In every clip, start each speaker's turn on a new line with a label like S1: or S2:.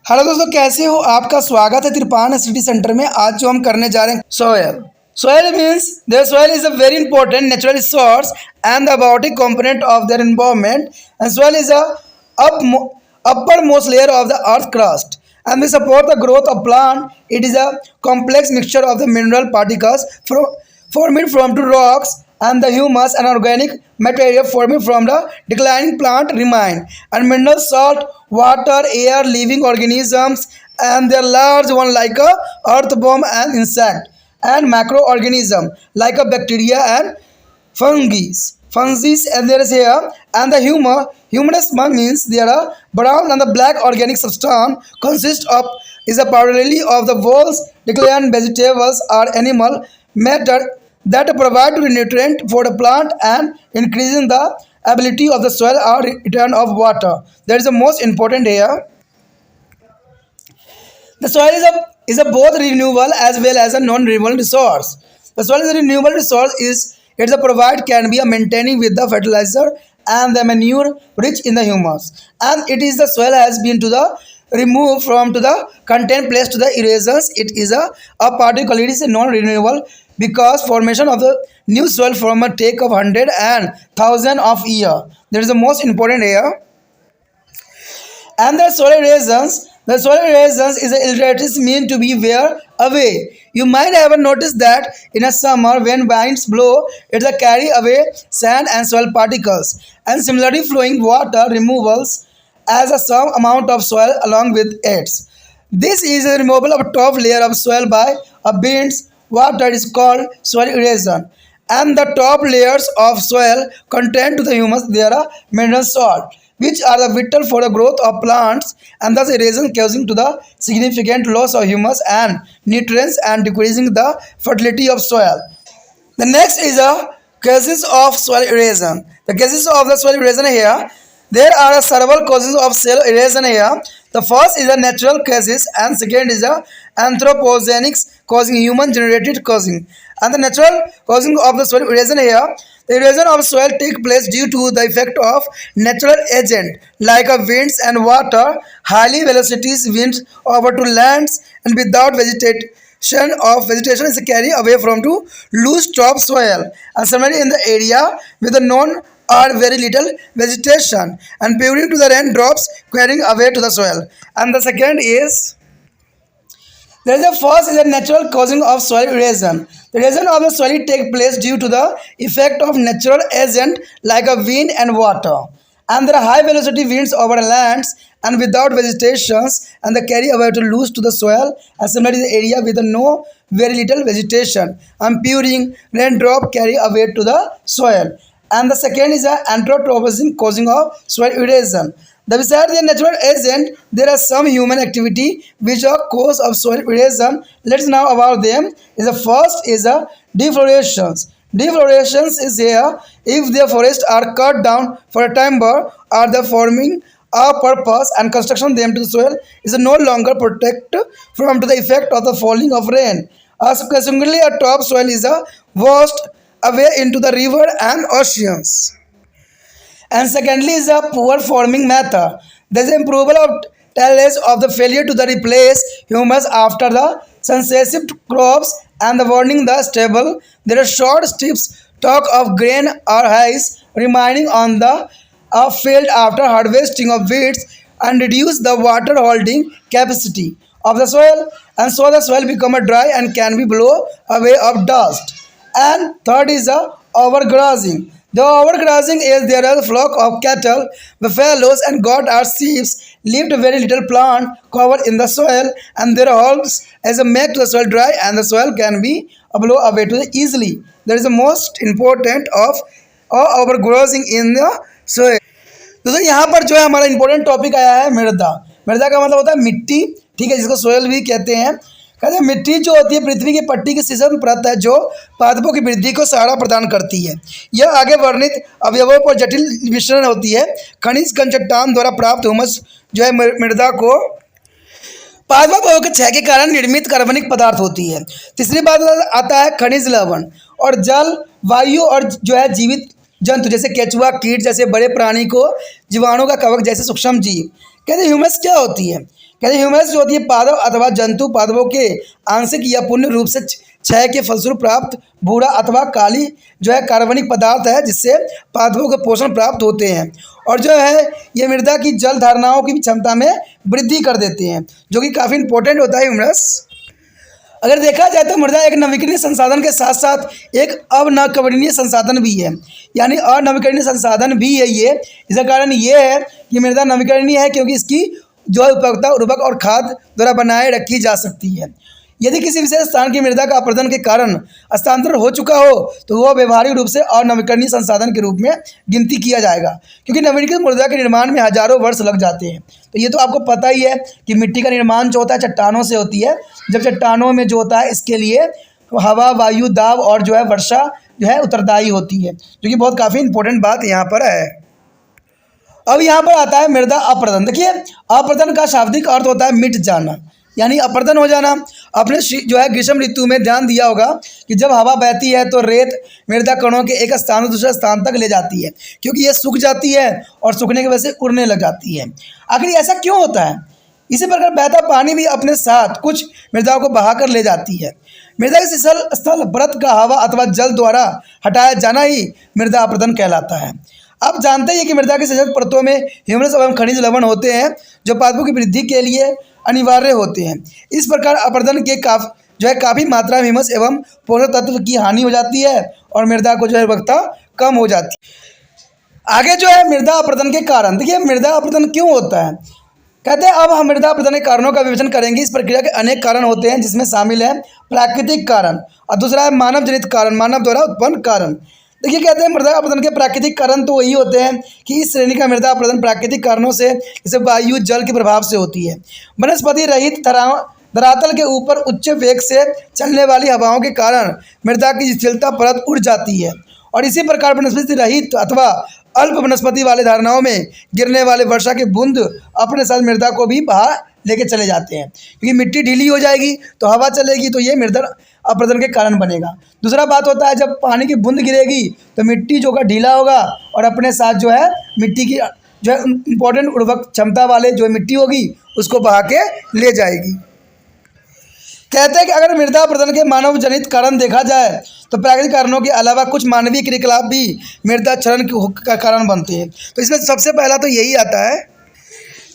S1: Hello दोस्तों, कैसे हो? आपका स्वागत है तिरपान सिटी सेंटर में। आज जो हम करने जा रहे हैं soil. Soil means the soil is a very important natural resource and the abiotic component of their environment, and soil is a uppermost layer of the earth crust and will support the growth of plant. It is a complex mixture of the mineral particles formed from two rocks and the humus and organic material forming from the declining plant remain, and mineral salt, water, air, living organisms, and their large one like a earthworm and insect, and macroorganism like a bacteria and fungi, and there is here, and the humus means there are brown and the black organic substance consists of is a primarily of the walls, decaying vegetables or animal matter that provide nutrient for the plant and increasing the ability of the soil or return of water. That is the most important here. The soil is a both renewable as well as a non-renewable resource. The soil is a renewable resource is it's a provide can be a maintaining with the fertilizer and the manure rich in the humus, and it is the soil has been to the remove from to the content placed to the erosions. It is a particle. It is a non-renewable because formation of the new soil from a take of hundred and thousand of year. That is the most important here. And the solar raisins is a illustrative mean to be wear away. You might have noticed that in a summer when winds blow, it will carry away sand and soil particles. And similarly, flowing water removals as a some amount of soil along with it. This is a removal of top layer of soil by a bends water is called soil erosion, and the top layers of soil contain to the humus there are mineral salt which are the vital for the growth of plants, and thus erosion causing to the significant loss of humus and nutrients and decreasing the fertility of soil. The next is a cases of soil erosion. The cases of the soil erosion here, there are several causes of soil erosion here. The first is a natural causes, and second is a anthropogenics causing human generated causing. And the natural causing of the soil erosion here, the erosion of soil take place due to the effect of natural agent like a winds and water, highly velocities winds over to lands, and without vegetation is carried away from to loose topsoil, and similarly in the area with the non or very little vegetation and pouring to the raindrops carrying away to the soil. And the second is there is a first is a natural causing of soil erosion. The erosion of the soil take place due to the effect of natural agent like a wind and water. And there are high velocity winds over lands and without vegetations, and they carry away to loose to the soil, and similarly the area with no very little vegetation and pouring raindrop carry away to the soil. And the second is a anthropogenic causing of soil erosion. The beside the natural agent, there are some human activity which are cause of soil erosion. Let's now about them. Is the first is a deforestation. Deforestation is here if the forests are cut down for a timber or the forming a purpose and construction them to the soil is no longer protect from to the effect of the falling of rain. As consequently, a topsoil is a washed away into the river and oceans. And secondly is a poor forming method. There is improvement of tillage of the failure to the replace humus after the successive crops and the warning the stable. There are short strips talk of grain or haze remaining on the field after harvesting of weeds and reduce the water holding capacity of the soil, and so the soil become a dry and can be blow away of dust. And third is the overgrazing. The overgrazing is there are a flock of cattle, buffaloes, and goat or sheep leave very little plant cover in the soil, and their holes as a make the soil dry, and the soil can be blow away to the easily. That is the most important of overgrazing in the soil. दोस्तों यहाँ पर जो है हमारा important topic आया है मृदा। मृदा का मतलब होता है मिट्टी, ठीक है, जिसको सोयल भी कहते हैं। कहते हैं मिट्टी जो होती है पृथ्वी की पट्टी की शीर्ष परत है जो पादपों की वृद्धि को सहारा प्रदान करती है। यह आगे वर्णित अवयवों पर जटिल मिश्रण होती है। खनिज कण चट्टान द्वारा प्राप्त ह्यूमस जो है मृदा को पादपों के क्षय के कारण निर्मित कार्बनिक पदार्थ होती है। तीसरी बात आता है खनिज लवण और जल, वायु और जो है जीवित जंतु जैसे केचुआ, कीट जैसे बड़े प्राणी को जीवाणु का कवक जैसे सूक्ष्म जीव। कहते हैं ह्यूमस क्या होती है? कहते हैं ह्यूमरस जो होती है पादप अथवा जंतु पादपों के आंशिक या पूर्ण रूप से क्षय के फलस्वरूप प्राप्त भूरा अथवा काली जो है कार्बनिक पदार्थ है जिससे पादपों को पोषण प्राप्त होते हैं और जो है ये मृदा की जल धारणाओं की क्षमता में वृद्धि कर देते हैं जो कि काफ़ी इंपॉर्टेंट होता है ह्यूमरस। अगर देखा जाए तो मृदा एक नवीकरणीय संसाधन के साथ साथ एक अनवीकरणीय संसाधन भी है, यानी अनवीकरणीय संसाधन भी है ये। इसका कारण ये है कि मृदा नवीकरणीय है क्योंकि इसकी जो है उपयोगिता उर्वरक और खाद द्वारा बनाए रखी जा सकती है। यदि किसी विशेष स्थान की मृदा का अपरदन के कारण हस्तांतरण हो चुका हो तो वह व्यवहारिक रूप से अनवीकरणीय संसाधन के रूप में गिनती किया जाएगा, क्योंकि नवीनीकृत मृदा के निर्माण में हजारों वर्ष लग जाते हैं। तो ये तो आपको पता ही है कि मिट्टी का निर्माण जो होता है चट्टानों से होती है। जब चट्टानों में जो होता है इसके लिए हवा, वायु दाब और जो है वर्षा जो है उत्तरदायी होती है, जो कि बहुत काफ़ी इंपॉर्टेंट बात यहाँ पर है। अब यहाँ पर आता है मृदा अपरदन। देखिए अपरदन का शाब्दिक अर्थ होता है मिट जाना, यानी अपरदन हो जाना। आपने जो है ग्रीष्म ऋतु में ध्यान दिया होगा कि जब हवा बहती है तो रेत मृदा कणों के एक स्थान से दूसरे स्थान तक ले जाती है, क्योंकि ये सूख जाती है और सूखने की वजह से उड़ने लग जाती है। आखिर ऐसा क्यों होता है? इसी प्रकार बहता पानी भी अपने साथ कुछ मृदाओं को बहा कर ले जाती है। मृदा के शिथिल स्थल परत का हवा अथवा जल द्वारा हटाया जाना ही मृदा अपरदन कहलाता है। आप जानते हैं कि मृदा की शिथिल परतों में ह्यूमस एवं खनिज लवण होते हैं जो पादपों की वृद्धि के लिए अनिवार्य होते हैं। इस प्रकार अपरदन के काफ़ी मात्रा में ह्यूमस एवं पोषक तत्व की हानि हो जाती है और मृदा को जो है उर्वरकता कम हो जाती है। आगे जो है मृदा अपरदन के कारण। देखिए मृदा अपरदन क्यों होता है? कहते हैं अब हम मृदा अपरदन के कारणों का विवेचन करेंगे। इस प्रक्रिया के अनेक कारण होते हैं जिसमें शामिल है प्राकृतिक कारण और दूसरा है मानव जनित कारण, मानव द्वारा उत्पन्न कारण। देखिए कहते हैं मृदा अपरदन के प्राकृतिक कारण तो वही होते हैं कि इस श्रेणी का मृदा अपरदन प्राकृतिक कारणों से जैसे वायु जल के प्रभाव से होती है। वनस्पति रहित धरातल के ऊपर उच्च वेग से चलने वाली हवाओं के कारण मृदा की शिथिलता परत उड़ जाती है और इसी प्रकार वनस्पति रहित अथवा अल्प वनस्पति वाले धारणाओं में गिरने वाले वर्षा के बूंद अपने साथ मृदा को भी बाहर लेके चले जाते हैं, क्योंकि मिट्टी ढीली हो जाएगी तो हवा चलेगी तो ये मृदा अपरदन के कारण बनेगा। दूसरा बात होता है जब पानी की बूंद गिरेगी तो मिट्टी जो का ढीला होगा और अपने साथ जो है मिट्टी की जो है इंपॉर्टेंट उर्वरक क्षमता वाले जो मिट्टी होगी उसको बहा के ले जाएगी। कहते हैं कि अगर मृदा अपरदन के मानव जनित कारण देखा जाए तो प्राकृतिक कारणों के अलावा कुछ मानवीय क्रियाकलाप भी मृदा क्षरण का कारण बनते हैं। तो इसमें सबसे पहला तो यही आता है,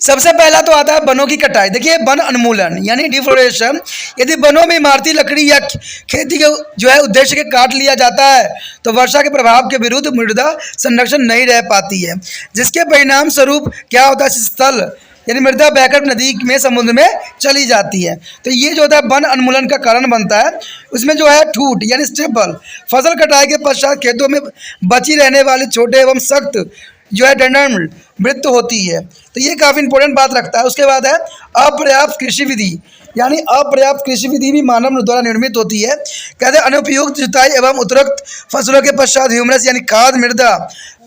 S1: सबसे पहला तो आता है वनों की कटाई। देखिए वन उन्मूलन यानी डिफोरेस्टेशन। यदि वनों में इमारती लकड़ी या खेती के जो है उद्देश्य के काट लिया जाता है तो वर्षा के प्रभाव के विरुद्ध मृदा संरक्षण नहीं रह पाती है, जिसके परिणाम स्वरूप क्या होता है स्थल यानी मृदा बहकर नदी में समुद्र में चली जाती है। तो ये जो होता है वन उन्मूलन का कारण बनता है। उसमें जो है ठूठ यानी स्टेपल फसल कटाई के पश्चात खेतों में बची रहने वाली छोटे एवं सख्त जो है डंडन वृत्त होती है। तो ये काफ़ी इंपॉर्टेंट बात रखता है। उसके बाद है अपर्याप्त कृषि विधि, यानी अपर्याप्त कृषि विधि भी मानव द्वारा निर्मित होती है। कहते हैं अनुपयुक्त जुताई एवं उत्तरोक्त फसलों के पश्चात ह्यूमस यानी खाद मृदा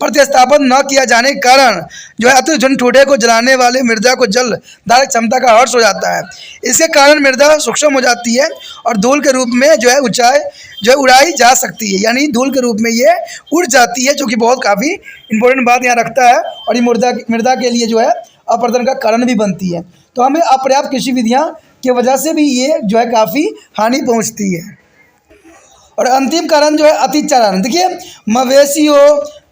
S1: प्रतिस्थापन न किया जाने के कारण जो है अतिझुंड ठूठे को जलाने वाले मृदा को जल धारक क्षमता का हर्ष हो जाता है। इसके कारण मृदा सूक्ष्म हो जाती है और धूल के रूप में जो है ऊंचाई जो है उड़ाई जा सकती है, यानी धूल के रूप में ये उड़ जाती है, जो कि बहुत काफ़ी इंपॉर्टेंट बात यहाँ रखता है और ये मृदा के लिए जो है अपरदन का कारण भी बनती है। तो हमें अपर्याप्त कृषि विधियाँ की वजह से भी ये जो है काफ़ी हानि पहुँचती है। और अंतिम कारण जो है अतिचारण। देखिए मवेशी हो,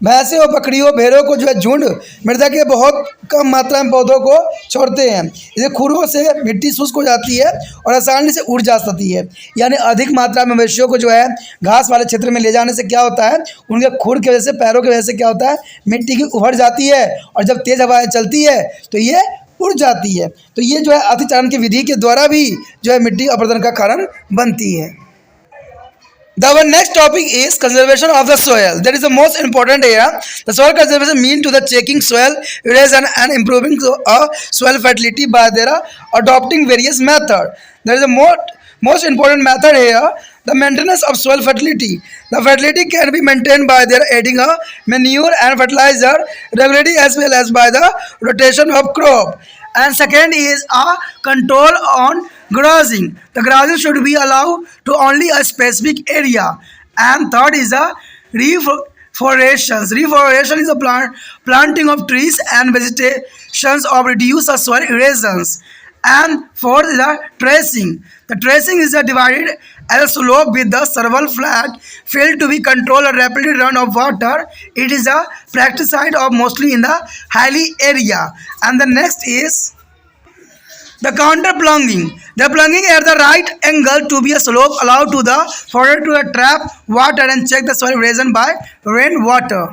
S1: भैंसे हो, बकरियों, भेड़ों को जो है झुंड मृदा के बहुत कम मात्रा में पौधों को छोड़ते हैं। इसे खुरों से मिट्टी शुष्क हो जाती है और आसानी से उड़ जा सकती है। यानी अधिक मात्रा में मवेशियों को जो है घास वाले क्षेत्र में ले जाने से क्या होता है उनके खुर की वजह से, पैरों की वजह से क्या होता है मिट्टी की उभर जाती है और जब तेज़ हवाएँ चलती है तो ये उड़ जाती है। तो ये जो है अतिचारण की विधि के द्वारा भी जो है मिट्टी अपरदन का कारण बनती है। Our next topic is conservation of the soil. That is the most important area. The soil conservation means to the checking soil erosion and improving soil fertility by their adopting various methods. There is a most important method here, the maintenance of soil fertility. The fertility can be maintained by their adding a manure and fertilizer regularly as well as by the rotation of crop. And second is a control on grazing. The grazing should be allowed to only a specific area. And third is a reforestation. Reforestation is a planting of trees and vegetations of reduce soil erosions. And fourth is the tracing. The tracing is divided as a slope with the several flat field to be controlled a rapid run of water. It is a practice side of mostly in the hilly area. And the next is the counter plunging. The plunging at the right angle to be a slope allowed to the fodder to trap water and check the soil erosion by rain water.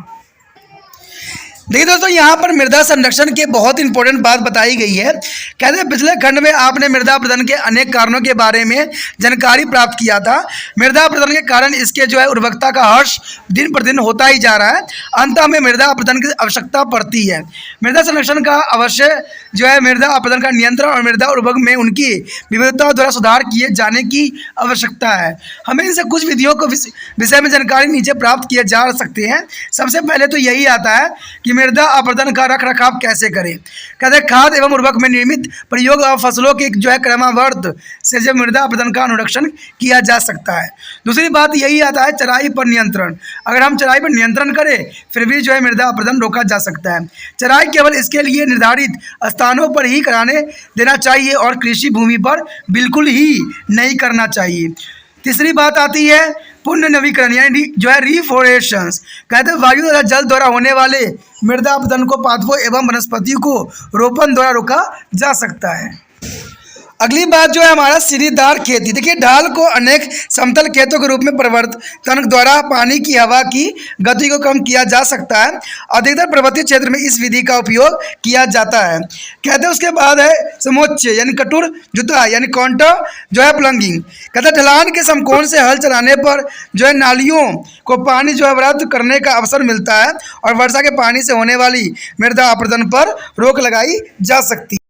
S1: देखिए दोस्तों, यहाँ पर मृदा संरक्षण की बहुत important बात बताई गई है। कहते हैं पिछले खंड में आपने मृदा अपरदन के अनेक कारणों के बारे में जानकारी प्राप्त किया था। मृदा अपरदन के कारण इसके जो है उर्वरकता का ह्रास दिन प्रतिदिन होता ही जा रहा है। अंत में मृदा अपरदन की आवश्यकता पड़ती है। मृदा संरक्षण का अवश्य जो है मृदा अपरदन का नियंत्रण और मृदा उर्वरक में उनकी विविधता द्वारा सुधार किए जाने की आवश्यकता है। हमें इनसे कुछ विधियों को विषय में जानकारी नीचे प्राप्त किए जा सकते हैं। सबसे पहले तो यही आता है कि मृदा अपरदन का रख रखाव कैसे करें। कहते हैं खाद एवं उर्वरक में नियमित प्रयोग और फसलों के जो है क्रमबद्ध से जो मृदा अपरदन का अनुरक्षण किया जा सकता है। दूसरी बात यही आता है चराई पर नियंत्रण। अगर हम चराई पर नियंत्रण करें फिर भी जो है मृदा अपरदन रोका जा सकता है। चराई केवल इसके लिए निर्धारित स्थानों पर ही कराने देना चाहिए और कृषि भूमि पर बिल्कुल ही नहीं करना चाहिए। तीसरी बात आती है पुनः नवीकरण यानी जो है रिफॉरेस्टेशन। कहते हैं वायु तथा जल द्वारा होने वाले मृदा अपरदन को पादपों एवं वनस्पतियों को रोपण द्वारा रोका जा सकता है। अगली बात जो है हमारा सीढ़ीदार खेती। देखिए ढाल को अनेक समतल खेतों के रूप में परिवर्तन द्वारा पानी की हवा की गति को कम किया जा सकता है। अधिकतर पर्वतीय क्षेत्र में इस विधि का उपयोग किया जाता है। कहते हैं उसके बाद है समोच्च यानी कठोर जुता यानी काउंटर जो है प्लंगिंग। कहते हैं ढलान के समकोण से हल चलाने पर जो है नालियों को पानी जो है अवरुद्ध करने का अवसर मिलता है और वर्षा के पानी से होने वाली मृदा अपरदन पर रोक लगाई जा सकती है।